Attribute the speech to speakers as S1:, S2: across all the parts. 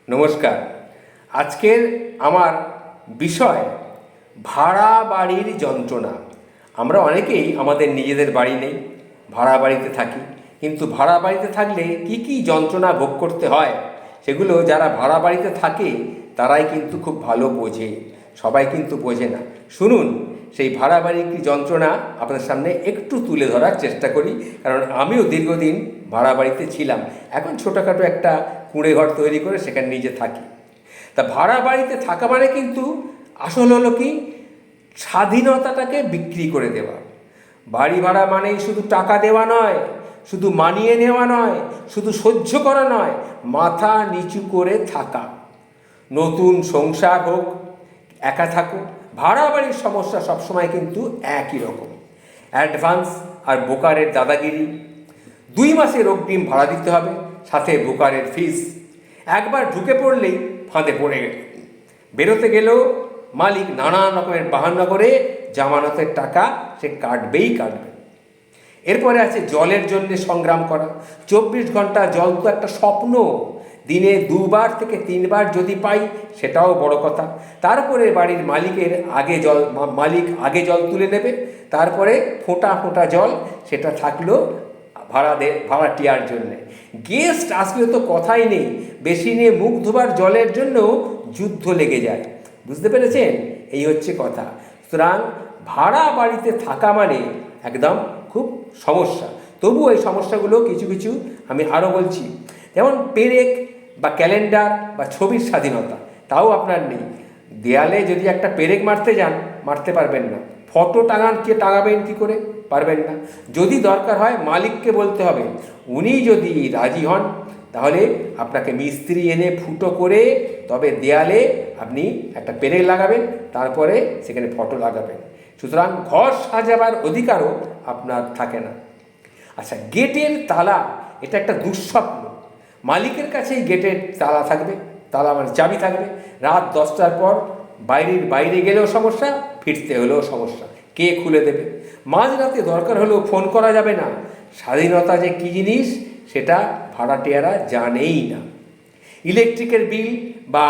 S1: নমস্কার। আজকের আমার বিষয় ভাড়া বাড়ির যন্ত্রণা। আমরা অনেকেই আমাদের নিজেদের বাড়ি নেই, ভাড়া বাড়িতে থাকি। কিন্তু ভাড়া বাড়িতে থাকলে কি কি যন্ত্রণা ভোগ করতে হয় সেগুলো যারা ভাড়া বাড়িতে থাকে তারাই কিন্তু খুব ভালো বোঝে, সবাই কিন্তু বোঝে না। শুনুন, সেই ভাড়া বাড়ির কি যন্ত্রণা আপনার সামনে একটু তুলে ধরার চেষ্টা করি, কারণ আমিও দীর্ঘদিন ভাড়া বাড়িতে ছিলাম। এখন ছোটোখাটো একটা কুঁড়ে ঘর তৈরি করে সেখানে নিজে থাকি। তা ভাড়া বাড়িতে থাকা মানে কিন্তু আসল হলো কি, স্বাধীনতাটাকে বিক্রি করে দেওয়া। বাড়ি ভাড়া মানেই শুধু টাকা দেওয়া নয়, শুধু মানিয়ে নেওয়া নয়, শুধু সহ্য করা নয়, মাথা নিচু করে থাকা। নতুন সংসার হোক, একা থাকুক, ভাড়া বাড়ির সমস্যা সবসময় কিন্তু একই রকম। অ্যাডভান্স আর ব্রোকারের দাদাগিরি। 2 মাসের অগ্রিম ভাড়া দিতে হবে, সাথে ব্রোকারের ফিস। একবার ঢুকে পড়লেই ফাঁদে পড়ে গেল। বেরোতে গেলেও মালিক নানান রকমের বাহান্ন করে জামানতের টাকা সে কাটবেই কাটবে। এরপরে আছে জলের জন্য সংগ্রাম করা। 24 ঘন্টা জল তো একটা স্বপ্ন। দিনে 2বার থেকে 3বার যদি পাই সেটাও বড় কথা। তারপরে বাড়ির মালিক আগে জল তুলে নেবে, তারপরে ফোঁটা ফোঁটা জল সেটা থাকলো ভাড়াটিয়ার জন্যে। গেস্ট আসলে তো কথাই নেই, বেশি নিয়ে মুখ ধোবার জলের জন্য যুদ্ধ লেগে যায়। বুঝতে পেরেছেন? এই হচ্ছে কথা। সুতরাং ভাড়া বাড়িতে থাকা মানে একদম খুব সমস্যা। তবুও এই সমস্যাগুলো কিছু কিছু আমি আরও বলছি। যেমন পেরেক বা ক্যালেন্ডার বা ছবির স্বাধীনতা, তাও আপনার নেই। দেয়ালে যদি একটা পেরেক মারতে যান, মারতে পারবেন না। ফটো টাঙাবেন কী করে? পারবেন না। যদি দরকার হয় মালিককে বলতে হবে, উনি যদি রাজি হন তাহলে আপনাকে মিস্ত্রি এনে ফুটো করে তবে দেয়ালে আপনি একটা পেরেক লাগাবেন, তারপরে সেখানে ফটো লাগাবেন। সুতরাং ঘর সাজাবার অধিকারও আপনার থাকে না। আচ্ছা, গেটের তালা, এটা একটা দুঃস্বপ্ন। মালিকের কাছেই গেটের তালা থাকবে, তালা মানে চাবি থাকবে। রাত 10টার পর বাইরে গেলেও সমস্যা, ফিরতে হলেও সমস্যা। কে খুলে দেবে? মাঝরাতে দরকার হলেও ফোন করা যাবে না। স্বাধীনতা যে কী জিনিস সেটা ভাড়াটিয়ারা জানেই না। ইলেকট্রিকের বিল বা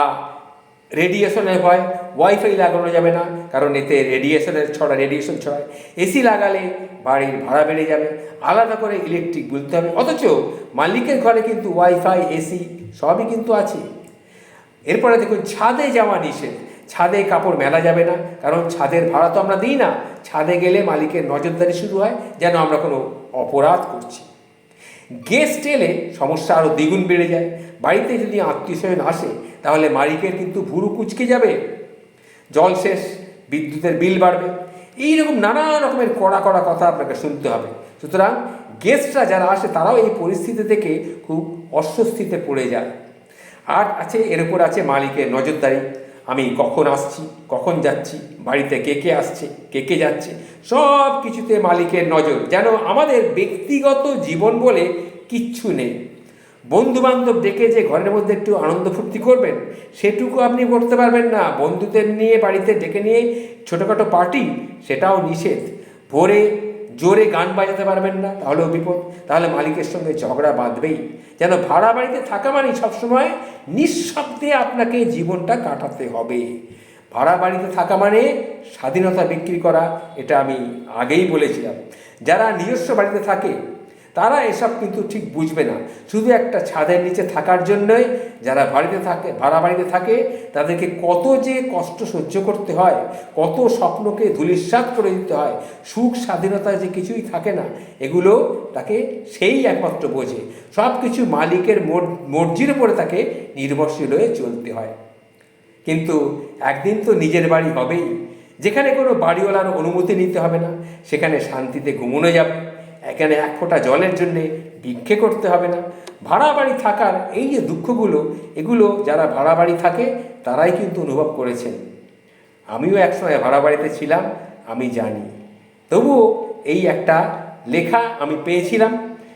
S1: রেডিয়েশনের ভয়, ওয়াইফাই লাগানো যাবে না, কারণ এতে রেডিয়েশন ছড়ায়। এসি লাগালে বাড়ির ভাড়া বেড়ে যাবে, আলাদা করে ইলেকট্রিক বলতে হবে। অথচ মালিকের ঘরে কিন্তু ওয়াইফাই, এসি সবই কিন্তু আছে। এরপরে দেখুন, ছাদে যাওয়া নিষেধ। ছাদে কাপড় মেলা যাবে না, কারণ ছাদের ভাড়া তো আমরা দিই না। ছাদে গেলে মালিকের নজরদারি শুরু হয়, যেন আমরা কোনো অপরাধ করছি। গেস্ট এলে সমস্যা আরও দ্বিগুণ বেড়ে যায়। বাড়িতে যদি আত্মীয়স্বজন আসে তাহলে মালিকের কিন্তু ভুরু কুঁচকে যাবে, জল শেষ, বিদ্যুতের বিল বাড়বে। এইরকম নানা রকমের কড়া কথা আপনাকে শুনতে হবে। সুতরাং গেস্টরা যারা আসে তারাও এই পরিস্থিতি থেকে খুব অস্বস্তিতে পড়ে যায়। আর এর উপর আছে মালিকের নজরদারি। আমি কখন আসছি, কখন যাচ্ছি, বাড়িতে কে কে আসছে, কে কে যাচ্ছে, সব কিছুতে মালিকের নজর। যেন আমাদের ব্যক্তিগত জীবন বলে কিচ্ছু নেই। বন্ধুবান্ধব ডেকে যে ঘরের মধ্যে একটু আনন্দ ফুর্তি করবেন, সেটুকু আপনি করতে পারবেন না। বন্ধুদের নিয়ে বাড়িতে ডেকে নিয়ে ছোটোখাটো পার্টি, সেটাও নিষেধ। ভোরে জোরে গান বাজাতে পারবেন না, তাহলেও বিপদ। তাহলে মালিকের সঙ্গে ঝগড়া বাঁধবেই। যেন ভাড়া বাড়িতে থাকা মানে সবসময় নিঃশব্দে আপনাকে জীবনটা কাটাতে হবে। ভাড়া বাড়িতে থাকা মানে স্বাধীনতা বিক্রি করা, এটা আমি আগেই বলেছিলাম। যারা নিজস্ব বাড়িতে থাকে তারা এসব কিন্তু ঠিক বুঝবে না। শুধু একটা ছাদের নিচে থাকার জন্যই যারা ভাড়া বাড়িতে থাকে তাদেরকে কত যে কষ্ট সহ্য করতে হয়, কত স্বপ্নকে ধূলিসাৎ করে দিতে হয়, সুখ স্বাধীনতা যে কিছুই থাকে না, এগুলো তাকে সেই একমাত্র বোঝে। সব কিছু মালিকের মর্জির উপরে তাকে নির্ভরশীল হয়ে চলতে হয়। কিন্তু একদিন তো নিজের বাড়ি হবেই, যেখানে কোনো বাড়িওয়ালার অনুমতি নিতে হবে না, সেখানে শান্তিতে ঘুমোনো যাবে। এখানে এক ফোঁটা জলের জন্যে ভিক্ষে করতে হবে না। ভাড়া বাড়ি থাকার এই যে দুঃখগুলো, এগুলো যারা ভাড়া বাড়ি থাকে তারাই কিন্তু অনুভব করেছেন। আমিও একসময় ভাড়া বাড়িতে ছিলাম, আমি জানি। তবুও এই একটা লেখা আমি পেয়েছিলাম,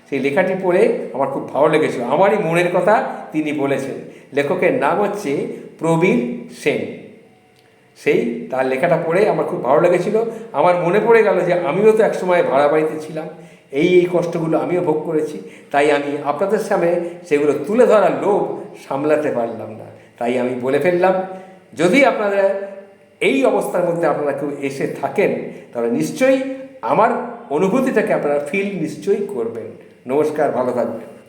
S1: সেই লেখাটি পড়ে আমার খুব ভালো লেগেছিল। আমারই মনের কথা তিনি বলেছেন। লেখকের নাম হচ্ছে প্রবীর সেন। তার লেখাটা পড়ে আমার খুব ভালো লেগেছিল। আমার মনে পড়ে গেল যে আমিও তো একসময় ভাড়া বাড়িতে ছিলাম, এই কষ্টগুলো আমিও ভোগ করেছি, তাই আমি আপনাদের সামনে সেগুলো তুলে ধরার লোভ সামলাতে পারলাম না, তাই আমি বলে ফেললাম। যদি আপনারা এই অবস্থার মধ্যে আপনারা কেউ এসে থাকেন, তাহলে নিশ্চয়ই আমার অনুভূতিটাকে আপনারা ফিল নিশ্চয়ই করবেন। নমস্কার, ভালো থাকবেন।